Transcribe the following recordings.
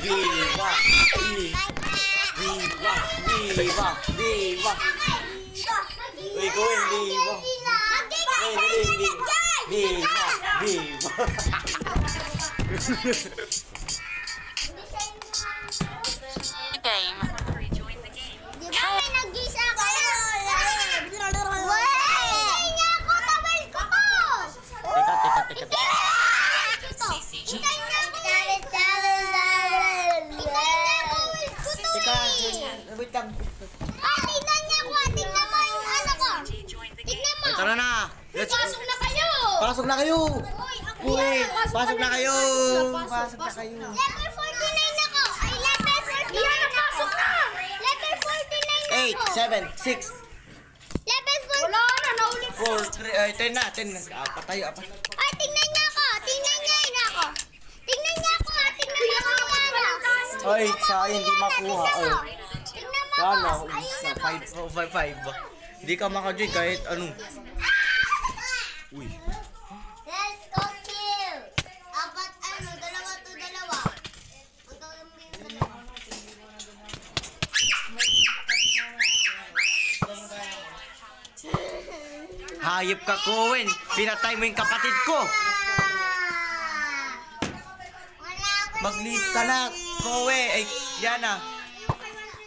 Viva! Viva! Viva! Viva! Viva! Uy, gawin, Viva! Viva! Viva! Game. Di ba may nag-gisa kayo? Tingnan niya ako, tawal ko po! Teka. Tingnan niya ako! Teka, wait lang. Tingnan niya ako! Tingnan mo yung ano ko! Tingnan mo! Tara na! Pasok na kayo! Pasok na kayo! Uy, pasok na kayo! Pasok na kayo! Level 49 ako! Ay, level 49 na! Pasok na! Level 49 na ako! 8, 7, 6, Level 49! Wala na! Naulit 4, 3, 10 na. Apat. Ay, tingnan niya ako! Tingnan niya yun ako! Tingnan niya ako! Tingnan niya ako! Ay, sayang, hindi makuha. Ay. Tingnan mo Kano? ako! Ayun ako! 5. Hindi ka makajoy kahit ano. Uy. Let's go kill! Apat ano? Dalawa to dalawa. Magkakaroon ng dalawa. Hayop ka, Cohen. Pinatay mo yung kapatid ko. Wala ako. Mag-leave ka na, Cohen. Ay, Yana.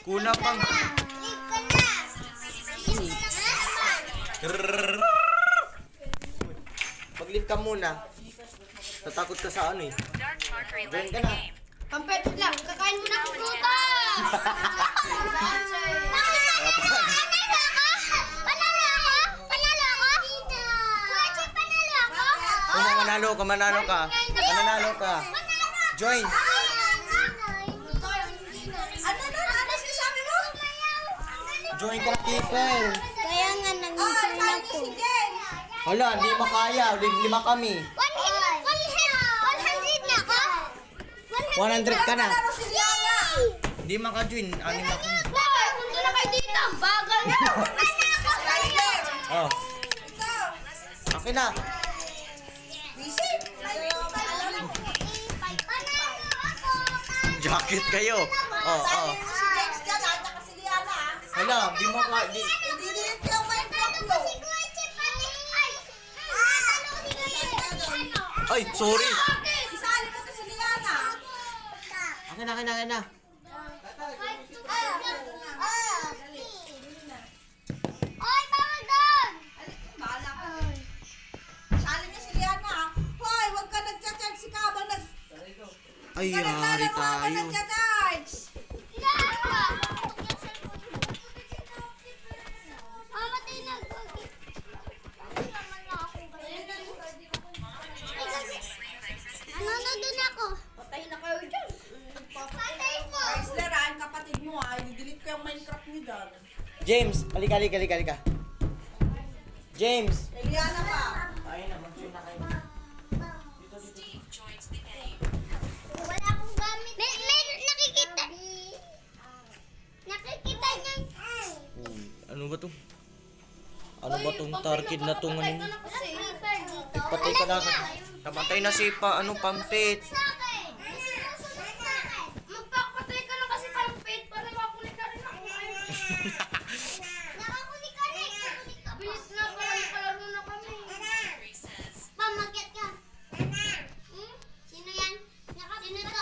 Kulang pang... Leave ka na! Mag-leave ka muna. Tatakot ka sa ano eh. Join ka na. Pampetid lang. Kakain mo na ang prutas! Panalo ako? Panalo ako? Kuwachi, panalo ako? Kung manalo ka. Manalo ka. Join. Ano sinasabi mo? Join ka na, keeper. Kaya nga nangisin ako. Hala, hindi makaya. 5 kami. 100 na ako? 100 ka na. Yay! Hindi maka-join. 6 na kami. Boy, punta na kayo dito. Ang bagal na. Oh. Okay na. Jacket kayo. Oh. Hala, di maka... Di... Ay, sorry. Akin na. Oy, bawal doon! Ay, yari tayo. Mamatay na. Ano doon ako? Patay na kayo dyan. Patay mo! Chrysler, ang kapatid mo ha. I-delete ko yung Minecraft niyo dyan. James, halika. James. Eliana pa. Ay na, mag-join na kayo. Wala akong gamit. May nakikita. Nakikita niya. Ano ba to? Ano ba tong target na tong ano? Creeper dito. Patay ka na. Namatay na si Pampit. Sa akin. Magpapatay ka na kasi pampit para makunik ka rin ako. Nakakunik ka rin. Bilis na para makalaro na kami. Pamakyat ka. Sino yan? Sino to?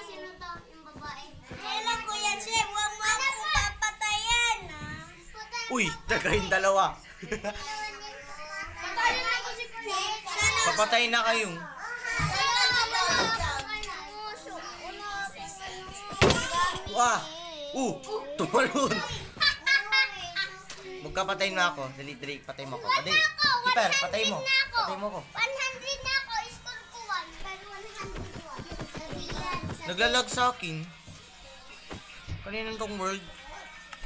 Sino to? Yung babae. Alam ko yan, Chef. Huwag mo ako papatayan. Uy, tagayin 2. Patayin ako si Cornet. Papatay na kayo. Wah! Tumalun! Magkapatay na ako. Dali, patay mo ako. Dali. Keeper, patay mo. Patay mo ko. 100 na ako. Score ko 1. Pero 101. Naglalag sa akin. Kaninang tong world?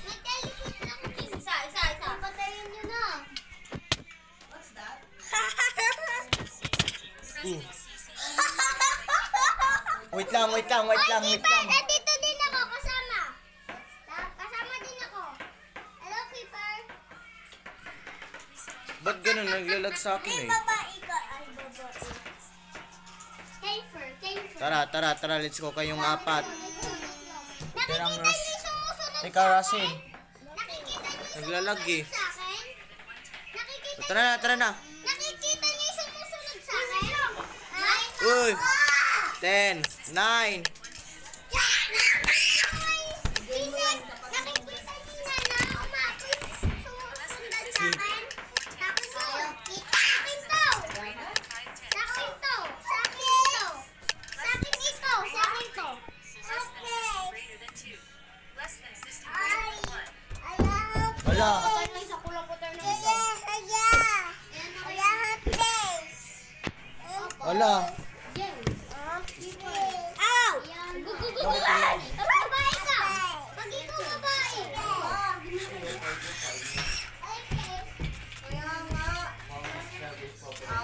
May telephone na ako. Isa. Patayin nyo na. What's that? Wait lang. Dito din ako kasama. Kasama din ako. Hello, Keeper. Ba't ganun? Naglalag sa akin eh. Babae ka. Ay, babae. Keeper. Tara, let's go kayong apat. Nakikita niyo yung sumusunod Teka, Russell. Nakikita niyo yung Naglalag eh. sumusunod sa akin? Nakikita Tara na. Nakikita niyo yung sumusunod sa akin? Uy. 10, 9. Nakikita niyo na umapit sumusunod sa akin? Tapos sa akin to. Sa akin to. Sa akin to. Sa akin ito. Sa akin to. Wala. Wala. Ow! Babae ka! Pag ikaw babae!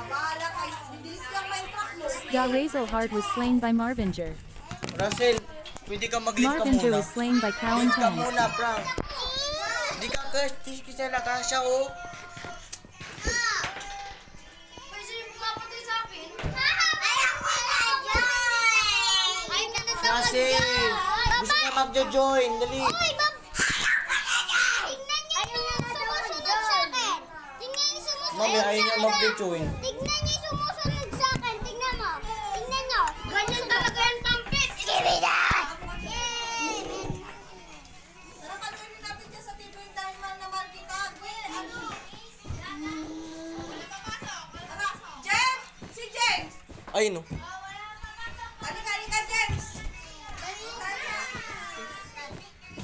Bahala ka. Didilis ka ang Minecraft mo. Da Razelhard was slain by Marvinger. Russell, pwede ka mag-lift ka Marvinger muna. was slain by Cowan Lift ka 10. muna, Frank. Hindi ka kasi nakasya, oh. Russell, gusto ka magjo-join. Dali. Tingnan niyo yung sumusunod sa akin. Tingnan niyo yung sumusunod Mami, ayaw niya sa akin. mag-join. Tingnan niyo yung sumusunod sa akin. Tingnan mo. Tingnan niyo. Ganyan talaga yung pampit. Give it up! Tara, kalulin natin dyan sa TV yung dahil mahal na mahal kita. Ano? Tara, James! Si James! Ay, no. Halika, James!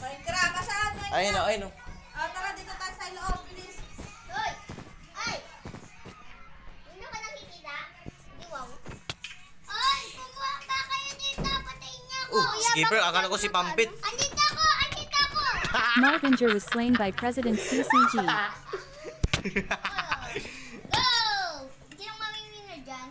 Minecraft, asahan mo Ay, no, ay, no. Tara, dito tayo sa loob. Bilis. Hoy! Ay! Ano ka nakikita? Diwaw. Ay! Kumuha ba kayo dito? Patayin niyo ako. Oh, skipper, akala ko si Pampit. Andito ako! Andito ako! Marvinger was slain by President CCG. Go! Sinong mamimina dyan?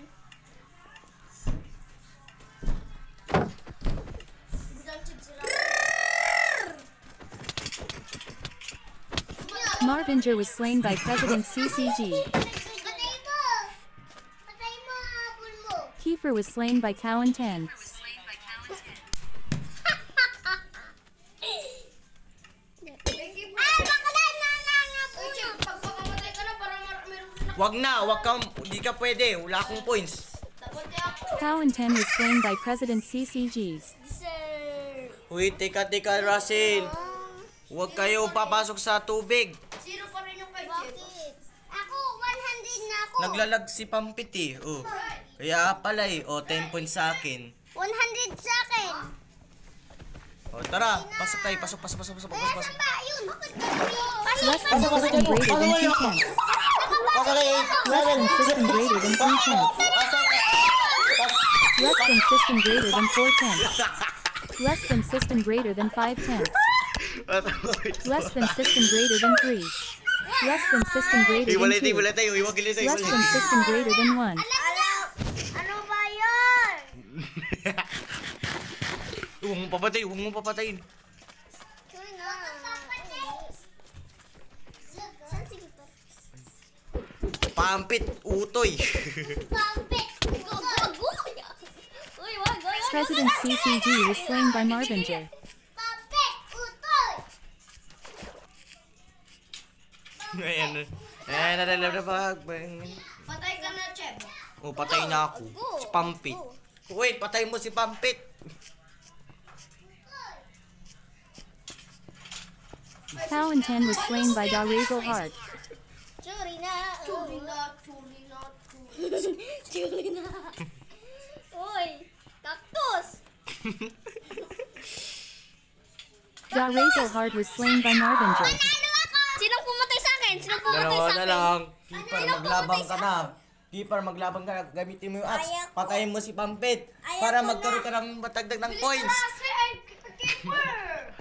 Marvinger was slain by President CCG. Patay mo! Patay mo, habol mo! Kiefer was slain by Cowan 10. Ay, bakla! Nanangabol mo! Pagpakamatay ka na para meron na. Wag kang, hindi ka pwede. Wala akong points. Cowan 10 was slain by President CCG. Sir! Uy, teka, Russell. Huwag kayo papasok sa tubig. Zero pa rin yung kay James. Bakit? Ako, 100 na ako! Naglalag si Pampit eh. Oh. Kaya pala eh. Oh, 10 points sa akin. 100 sa akin! Oh, tara. Pasok tayo. Pasok. Saan ba? Yun! Less than system greater than 2 tenths. Pasok kayo. Less than system greater than 3 tenths. Less than system greater than 4 tenths. Less than system greater than 5 tenths. Less than system greater than 3. Less than system greater than 2. Iwalay tayo. Iwagilay tayo. Less than system greater than 1. Ano ba yun? Huwag mong papatayin. Sorry na. Saan si Gito? Pampit. Utoy. Pampit! Uy, wag! President CCG was slain by Marvinger. Pampit! Utoy! Ayan. Nalala na ba? Patay ka na, Cheb. Oh, patay na ako. Si Pampit. Wait, patay mo si Pampit. Cowan 10 was slain by Da Razelhard. Churi na! Churi na. Churi na! Uy! Cactus! Da Razelhard was slain by Marvinger. Panalo ako! Sinong pumatay sa akin? Sinong pumatay Dalawa sa na akin? lang. Keeper, maglabang ka na. Keeper, maglabang ka na. Gamitin mo yung axe. Ayaw ko. Patayin mo si Pampit. Ayaw Para ko magkaroon ka ng matagdag ng points.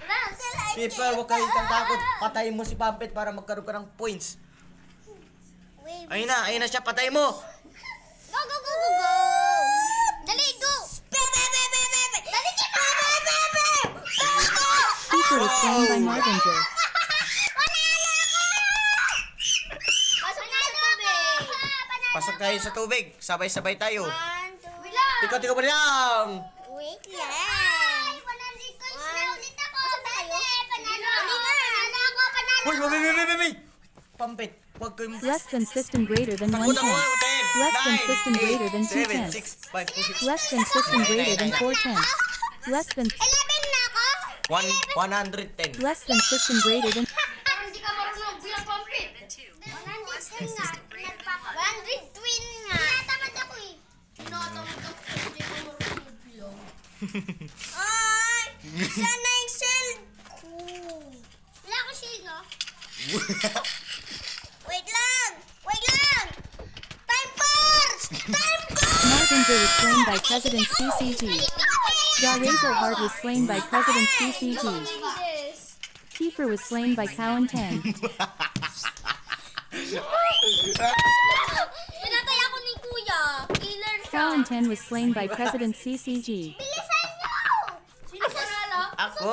Russell, I Keeper, huwag kayo takot. Patayin mo si Pampit para magkaroon ka ng points. Wait. Ayun na siya. Patayin mo. Go! Dali, go! Dali, Kiefer was slain by Marvinger. Pasok na sa tubig! Pasok tayo sa tubig. Sabay-sabay tayo. 1, 2, Ikaw pa lang. Wait lang. Ay, 100 coins na ulit ako. Dati, panalo ako. Panalo ako. Uy, Pampit. Huwag kayong... Less than system greater than 1 Takutan mo. tenth. 10, Less than 9, system 8, greater than 2 7, tenths. 6, 5, 4, 6. Less than system greater than 4 tenths. Less than 11 na ako. 110. less than system greater than Parang hindi ka marunong bilang pampit. 110 nga. 100 nga. Tinatamad ako eh. Tinatamad ako. Hindi ko marunong bilang. Ay! Sana yung shield ko. Wala akong shield, no? Wait lang! Wait lang! Time force! Time force! Marvinger was slain by President CCG. Razorheart was slain by President CCG. Kiefer was slain by Cowan 10. Pinatay ako ni Kuya. Killer siya. Cowan 10 was slain by President CCG. Bilisan niyo! Sino panalo? Ako!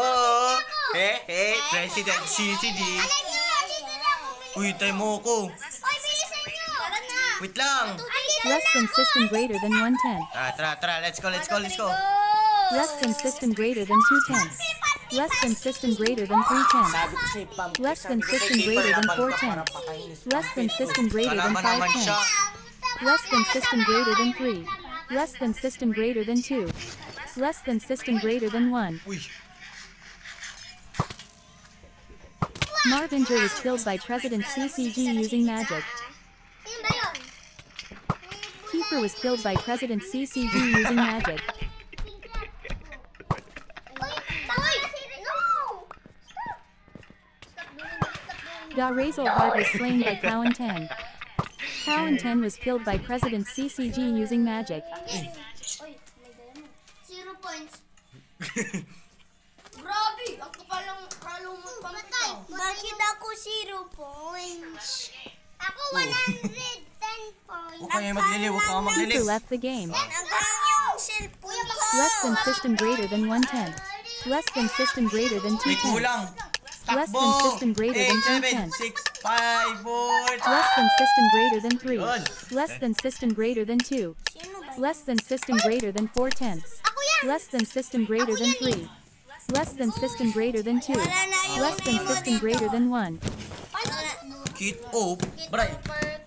President CCG. Alay niyo! Dito na ako. Uy, tayo mo ako. Oy, bilisan niyo! Tara na! Wait lang. Less than system greater than 1 tenth. Tara. Let's go. Less than system greater than 2 tenths. Less than system greater than 3 tenths. Sabi ko sa'yo, Pampit. Less than system greater than 4 tenths. Less than system greater than 5 naman siya. tenths. Less than system greater than 3. Less than system greater than 2. Less than system greater than 1. Uy. Marvinger was killed by President CCG using magic. Sino ba yun? Kiefer was killed by President CCG using magic. Razorheart was slain by Cowan 10. Cowan 10 was killed by President CCG using magic. 0 points. Grabe! Ang kapalang kalo mo pamatay. Bakit ako 0 points? Ako 110 points. Huwag kayo magliliw. Kiefer left the game. Hanggang yung cellphone ko. Less than system greater than 1 tenth. Less than system greater than 2 May tenths. kulang. Less than system greater than 3 tenths. 6, 5, 4, Less than system greater than 3. Yun. Less than system greater than 2. Less than system greater than 4 tenths. Ako yan! Less than system greater than 3. Less than system greater than 2. Less than system greater than 1. Kit op. Bray.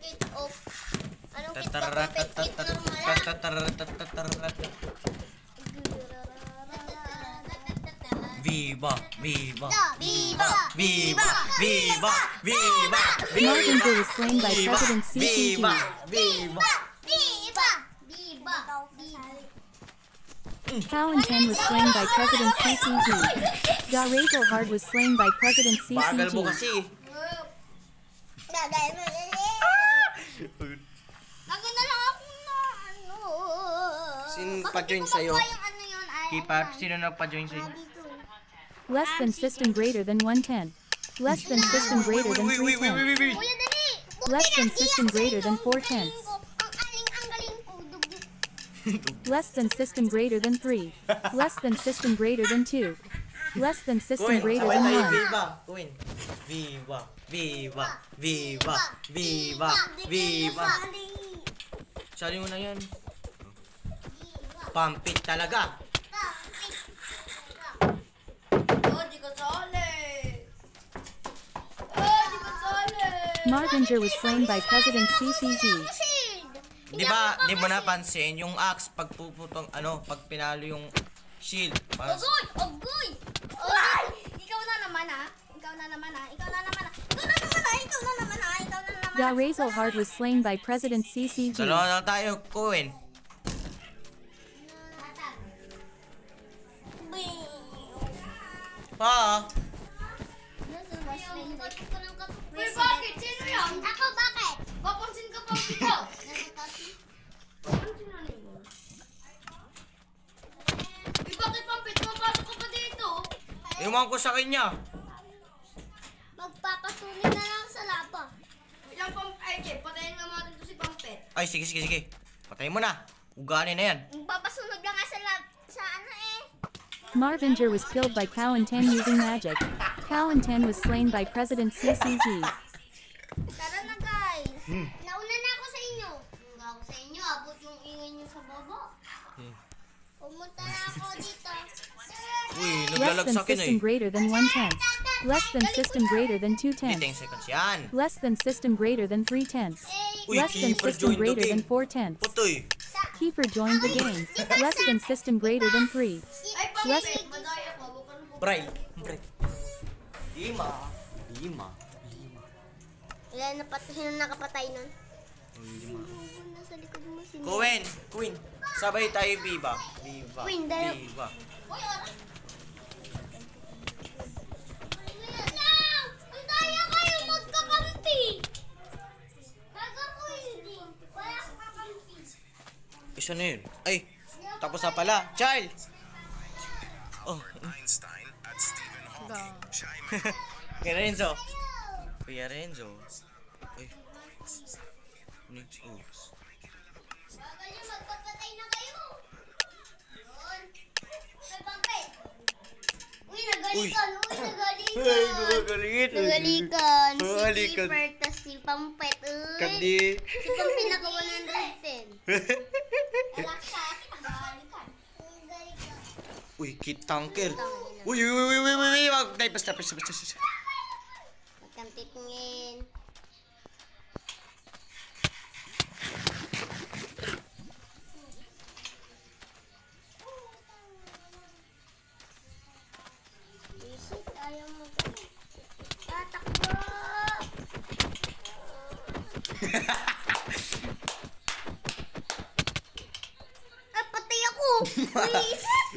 Kit off. Anong kit off? Kit normal. Viva. Viva! Marvinger was slain by President CCG. Viva! Viva! Cowan 10 was slain by President CCG. Razorheart was slain by President Bagal mo CCG. kasi. Gagay mo Gagay na lang ako na ano. Sino Bakit pa-join di ko sa'yo? makuha yung ano yun? Kipap, sino nagpa-join sa'yo? Less than system greater than 1 tenth. Less than system greater than 3 tenths. Kuya, dali! Less than system greater than 4 tenths. Ang galing ko. Dugo. Less than system greater than 3. Less than system greater than 2. Less than system greater than 1. Viva. Queen. Viva. Sali mo na yan. Pampit talaga. Oh, di ko sali. Oh, di ko sali. Marvinger was slain by President CCG. Di mo napansin yung axe pag puputong pag pinalo yung shield. Ogoy! Ay! Ikaw na naman ha. Razorheart was slain by President CCG. Dalawa na tayo, Queen. Pa. Uy, bakit? Sino yan? Ako, bakit? Papansin ka pa dito. Uy, bakit pampit? Papasok ka pa dito? Iwan ko sa kanya. Magpapasunin na lang sa laba. Ilang Ay, patayin nga natin to si Pampet. Ay, sige. Patayin mo na. Uganin na yan. Magpapasunog lang nga sa ano eh. Marvinger was killed by Cowan 10 using magic. Cowan 10 was slain by President CCG. Tara na guys. Nauna na ako sa inyo. Nauna ako sa inyo. Abot yung ingay nyo sa baba. Punta na ako dito. Uy, Less naglalag than sa akin system eh. greater than 1/10. Less than system greater than 2/10. 10 seconds yan. Less than system greater than 3/10. Uy, Less than keeper system joined the greater than game. 4/10. Putoy. Kiefer joined the game. Less than system greater than 3. Ay, Less madaya ko. Bukan mo. Bray. Lima. Ilan na sino nakapatay nun? Nasa likod mo si Queen. Sabay tayo, Viva. Queen, dahil- Viva. Uy, oras. Ang daya kayo magkakampi. Baga ko hindi. Wala akong kakampi. Isa na yun. Ay, tapos na pala. Child! Oh. Kuya Renzo. Kuya Renzo. Ay. Oh. Baga niyo magpapatay na kayo. Yun. May bangkay. Uy, nagalikan. Nagagalit. Nagalikan. Si Nagalikan. Keeper, tas si Pampet. Uy. Kandi. Si Pampet naka 110. Relax sa akin, nagalikan. Nagalikan. Uy, kit tanker. Uy. Wag. Dahil basta. Magkampitingin. Isip, ayaw mo. Tatakbo! Ay, patay ako! Buwisit!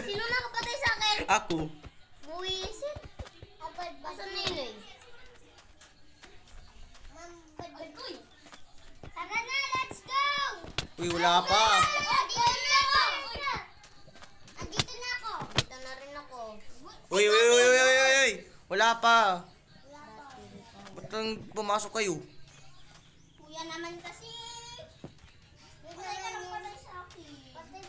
Sino nakapatay sa akin? Ako. Buwisit? Basta na yun eh. Agoy! Tara na, let's go! Uy, wala pa. Andito na ako! Andito na ako! Andito na rin ako. Uy. Wala pa. Ba't nang pumasok kayo? Kuya naman kasi. Patay ka ng patay sa akin. Patay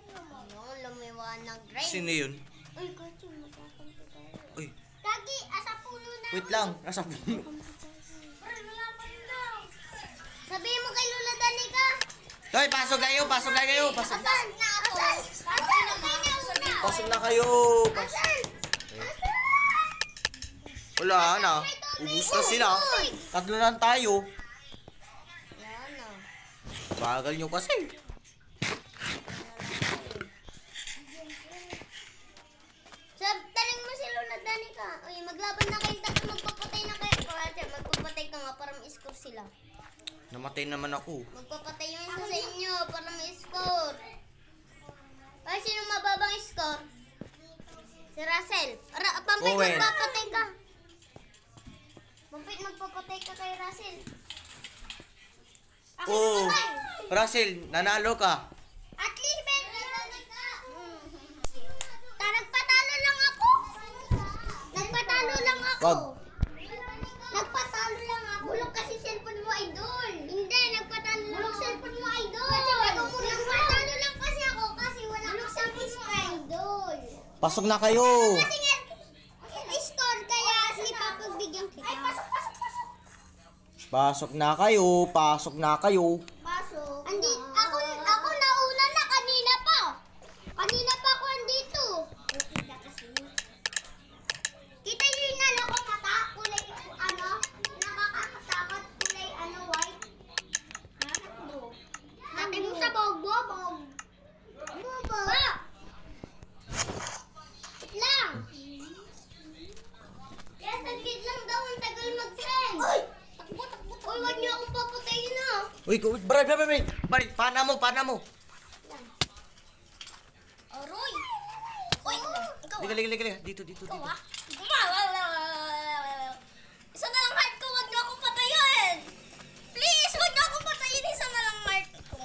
naman. Ayun, lumiwanag rin. Sino yun? Uy, Kochi, magkakampi tayo. Uy, Gagi, asa puno na. wait lang. Nasa puno. Wala pa rin daw. Sabihin mo kay Lola Danica. Hoy, pasok kayo. Pasok. Asan na ako? Asan na? Pasok na kayo. Asan? Wala na. Ubus na sila. Tatlo lang tayo. Wala na. Bagal nyo kasi. Tanong mo si Lola Danica. Uy, maglaban na kayong tatlo. Magpapatay na kayo. Kaya magpapatay ka nga para ma-score sila. Namatay naman ako. Magpapatay yung isa sa inyo para ma-score. Ay, sino mababang score? Si Russell. Pampit, Owen. magpapatay ka. Pampit, magpapatay ka kay Russell. Ako Oh, namatay. Russell, nanalo ka. At least, Ben. Nagpatalo lang ako. Nagpatalo lang ako. Wag. Nagpatalo lang ako. Bulok kasi cellphone mo, idol. Hindi, nagpatalo lang. Bulok cellphone mo, idol. Nagpatalo lang kasi ako kasi wala bulok cellphone mo, idol. Pasok na kayo. Kasi nga, score kaya si Papa bigyan kita. Ay, pasok. Pasok na kayo. Pasok. Ako nauna na kanina pa. Kanina pa ako andito. Kita niyo yung ano ko mata? Kulay ano? Nakakatakot kulay ano white. Natin mo sa bobo. Bobo. Lang. Kaya saglit lang daw. Ang tagal mag-send. Takbo. Uy, wag niyo akong papatayin na. Uy, Bray, pana mo. Aroy! Uy! Ikaw Liga. Dito. Ikaw ah! Isa na lang heart ko, wag niyo akong patayin! Please, wag niyo akong patayin! Isa na lang heart ko!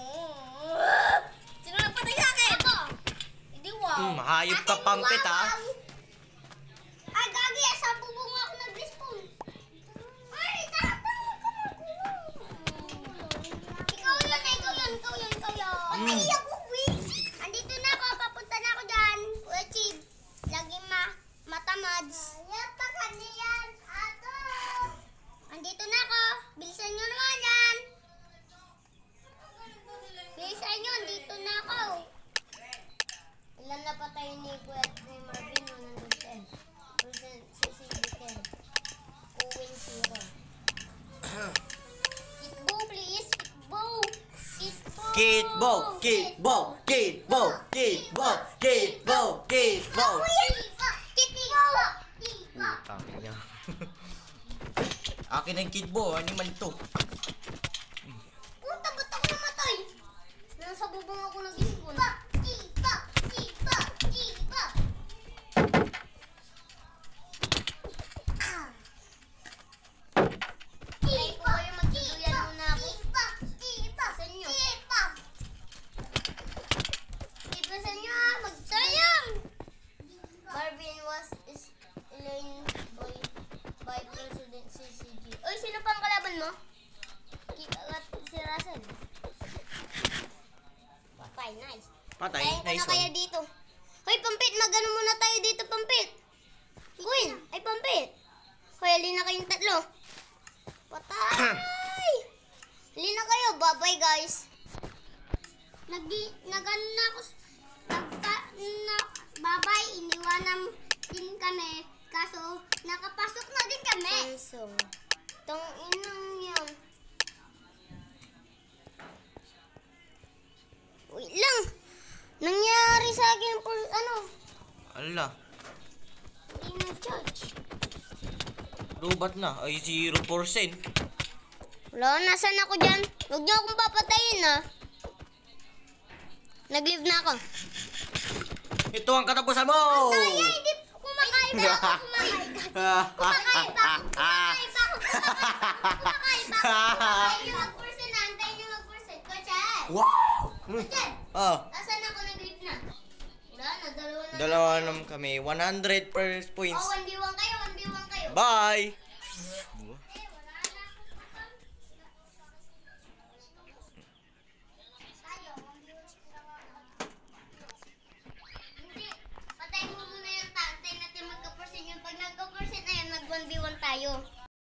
Sino nagpatay sa akin? Ako! Hindi wow! Hayop ka, Pampit, ha? Ay, gagi! Asa bubong ako nag-respawn? Ay, tatawag ka na ako! Ikaw yun! Ay, ako, Wiz! Andito na ako, papunta na ako dyan. Wachib, lagi matamads. Yata ka niyan, ato! Andito na ako, bilisan nyo naman yan. Bilisan nyo, andito na ako. Kickball, kickball, kickball, kickball, kickball, kickball. Akin niya. Akin ang kickball, animal to. Puta, ba't ako namatay? Nasa bubong ako nag-ispon. Ay, kung kayo magduduyan muna ako. Sa inyo. Diba sa inyo ha? Magsayang! Marvin was slain by President CCG. Uy, sino pang kalaban mo? Si Russell. Patay, nice. Patay, Tayo nice na kaya one. dito. Hoy, Pampit, magano muna tayo dito, Pampit. Gwen, ay Pampit. Hoy, alin na kayong tatlo. Patay! Alin na kayo, bye-bye guys. Nag-ano na ako, bye-bye, iniwanan din kami. Kaso, nakapasok na din kami. Samsung. Tong inang yan. Wait lang. Nangyari sa akin po, ano? Ala, Hindi na-charge. robot na. Ay, 0%. Wala, nasan ako dyan? Huwag niyo akong papatayin, ha? Nag-leave na ako. Ito ang katapusan mo! Ay, hindi. Kumakain na ako. Kumakain pa ako. Antayin yung mag-percent na. Antayin yung mag-percent. Kochan! Wow! Kochan! Oh, Nasaan ako nag-leave na? Wala na, dalawa na. dalawa naman kami. 100 points. Oh, 1v1 kayo, 1v1 kayo. Bye! Hindi. Patayin mo muna yung tantay natin magka-percent. Yung pag nagka-percent na yun, mag-1v1 tayo.